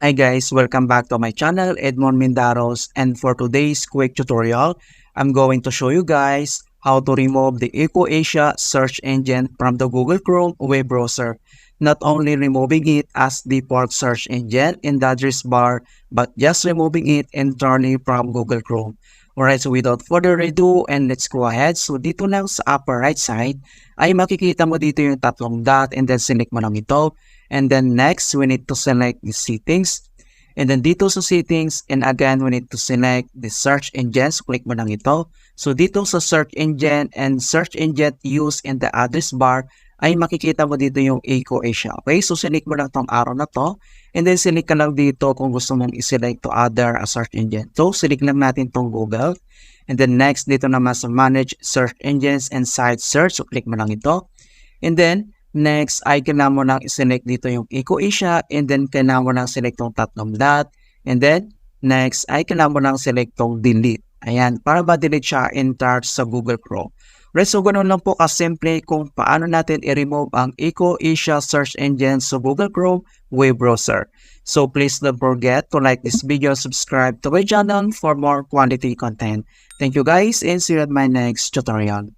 Hi guys, welcome back to my channel, Edmund Mindaros, and for today's quick tutorial, I'm going to show you guys how to remove the Ecosia search engine from the Google Chrome web browser. Not only removing it as default search engine in the address bar, but just removing it entirely from Google Chrome. Alright, so without further ado, and let's go ahead. So dito lang sa upper right side, ay makikita mo dito yung tatlong dot and then select mo lang ito. And then next, we need to select the settings. And then dito sa settings, and again, we need to select the search engines. Click mo lang ito. So dito sa search engine and search engine used in the address bar, ay makikita mo dito yung Ecosia. Okay, so select mo lang tong arrow na to. And then select ka lang dito kung gusto mong i-select to other search engine. So select lang natin tong Google. And then next, dito naman sa manage search engines and site search. So click mo lang ito. And then, next ay kailangan mo lang i-select dito yung Ecosia and then kailangan mo lang select tong tatlong dot. And then, next ay kailangan mo lang select tong delete. Ayan, para ba-delete siya entire sa Google Chrome. Right, so ganoon lang po kasimple kung paano natin i-remove ang Ecosia search engine sa Google Chrome web browser. So please don't forget to like this video, subscribe to my channel for more quality content. Thank you guys and see you at my next tutorial.